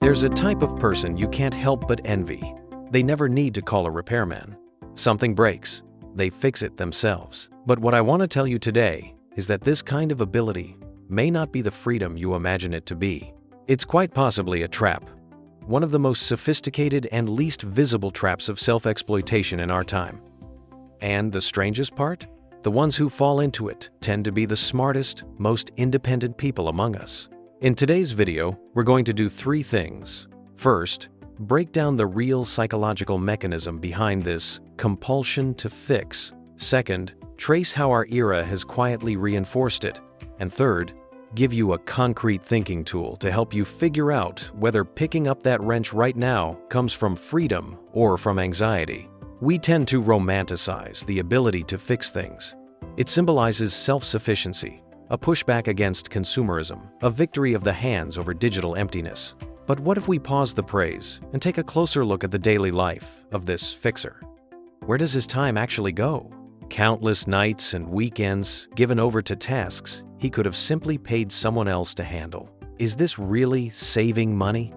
There's a type of person you can't help but envy. They never need to call a repairman. Something breaks, they fix it themselves. But what I want to tell you today is that this kind of ability may not be the freedom you imagine it to be. It's quite possibly a trap. One of the most sophisticated and least visible traps of self-exploitation in our time. And the strangest part? The ones who fall into it tend to be the smartest, most independent people among us. In today's video, we're going to do three things. First, break down the real psychological mechanism behind this compulsion to fix. Second, trace how our era has quietly reinforced it. And third, give you a concrete thinking tool to help you figure out whether picking up that wrench right now comes from freedom or from anxiety. We tend to romanticize the ability to fix things. It symbolizes self-sufficiency, a pushback against consumerism, a victory of the hands over digital emptiness. But what if we pause the praise and take a closer look at the daily life of this fixer? Where does his time actually go? Countless nights and weekends given over to tasks he could have simply paid someone else to handle. Is this really saving money?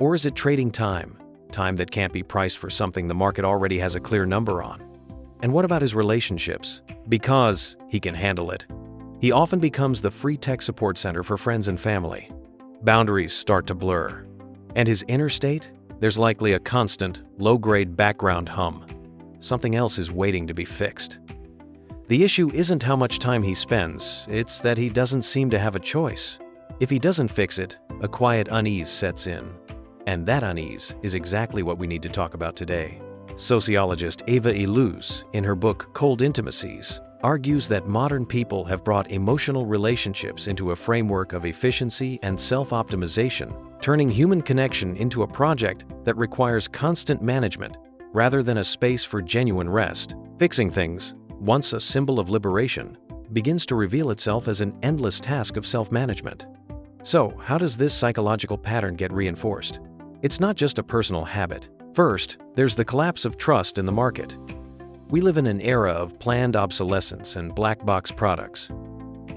Or is it trading time? Time that can't be priced for something the market already has a clear number on. And what about his relationships? Because he can handle it, he often becomes the free tech support center for friends and family. Boundaries start to blur. And his inner state? There's likely a constant, low-grade background hum. Something else is waiting to be fixed. The issue isn't how much time he spends, it's that he doesn't seem to have a choice. If he doesn't fix it, a quiet unease sets in. And that unease is exactly what we need to talk about today. Sociologist Eva Illouz, in her book Cold Intimacies, argues that modern people have brought emotional relationships into a framework of efficiency and self-optimization, turning human connection into a project that requires constant management rather than a space for genuine rest. Fixing things, once a symbol of liberation, begins to reveal itself as an endless task of self-management. So, how does this psychological pattern get reinforced? It's not just a personal habit. First, there's the collapse of trust in the market. We live in an era of planned obsolescence and black box products.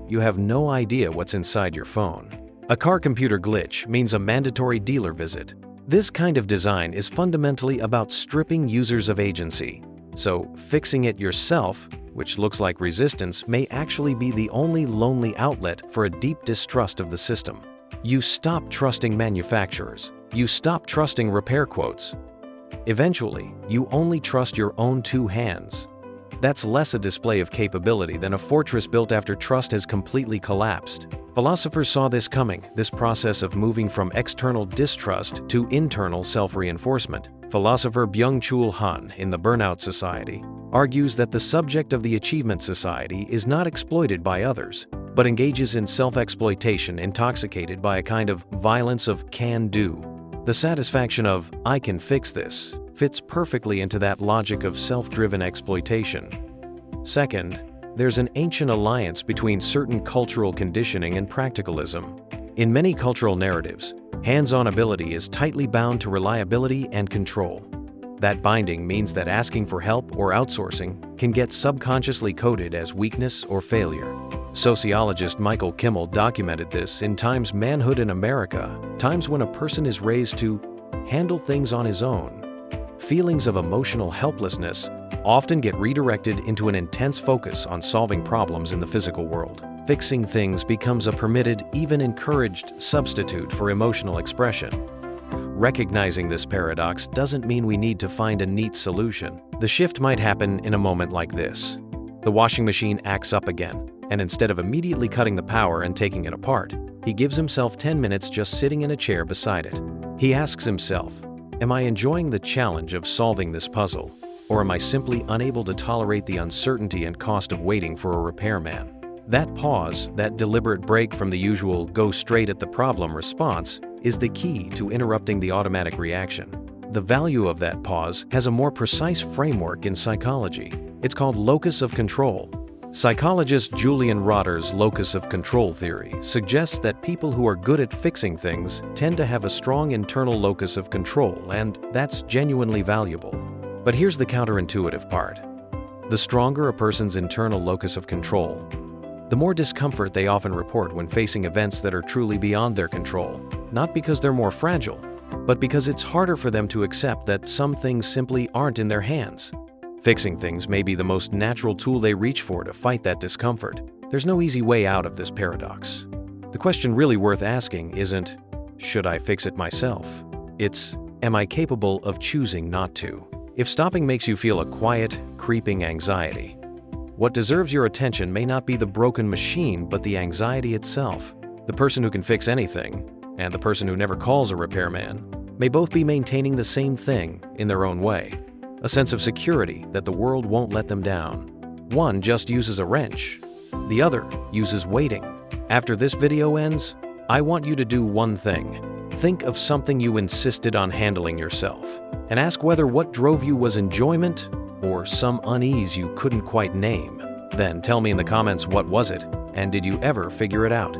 You have no idea what's inside your phone. A car computer glitch means a mandatory dealer visit. This kind of design is fundamentally about stripping users of agency. So, fixing it yourself, which looks like resistance, may actually be the only lonely outlet for a deep distrust of the system. You stop trusting manufacturers. You stop trusting repair quotes. Eventually, you only trust your own two hands. That's less a display of capability than a fortress built after trust has completely collapsed. Philosophers saw this coming, this process of moving from external distrust to internal self-reinforcement. Philosopher Byung-Chul Han, in The Burnout Society, argues that the subject of the achievement society is not exploited by others, but engages in self-exploitation intoxicated by a kind of violence of can-do. The satisfaction of, I can fix this, fits perfectly into that logic of self-driven exploitation. Second, there's an ancient alliance between certain cultural conditioning and practicalism. In many cultural narratives, hands-on ability is tightly bound to reliability and control. That binding means that asking for help or outsourcing can get subconsciously coded as weakness or failure. Sociologist Michael Kimmel documented this in Time's Manhood in America, times when a person is raised to handle things on his own. Feelings of emotional helplessness often get redirected into an intense focus on solving problems in the physical world. Fixing things becomes a permitted, even encouraged substitute for emotional expression. Recognizing this paradox doesn't mean we need to find a neat solution. The shift might happen in a moment like this. The washing machine acts up again, and instead of immediately cutting the power and taking it apart, he gives himself 10 minutes just sitting in a chair beside it. He asks himself, am I enjoying the challenge of solving this puzzle, or am I simply unable to tolerate the uncertainty and cost of waiting for a repairman? That pause, that deliberate break from the usual go straight at the problem response, is the key to interrupting the automatic reaction. The value of that pause has a more precise framework in psychology. It's called locus of control. Psychologist Julian Rotter's locus of control theory suggests that people who are good at fixing things tend to have a strong internal locus of control, and that's genuinely valuable. But here's the counterintuitive part. The stronger a person's internal locus of control, the more discomfort they often report when facing events that are truly beyond their control, not because they're more fragile, but because it's harder for them to accept that some things simply aren't in their hands. Fixing things may be the most natural tool they reach for to fight that discomfort. There's no easy way out of this paradox. The question really worth asking isn't, should I fix it myself? It's, am I capable of choosing not to? If stopping makes you feel a quiet, creeping anxiety, what deserves your attention may not be the broken machine, but the anxiety itself. The person who can fix anything, and the person who never calls a repairman, may both be maintaining the same thing in their own way. A sense of security that the world won't let them down. One just uses a wrench. The other uses waiting. After this video ends, I want you to do one thing. Think of something you insisted on handling yourself, and ask whether what drove you was enjoyment or some unease you couldn't quite name. Then tell me in the comments, what was it, and did you ever figure it out?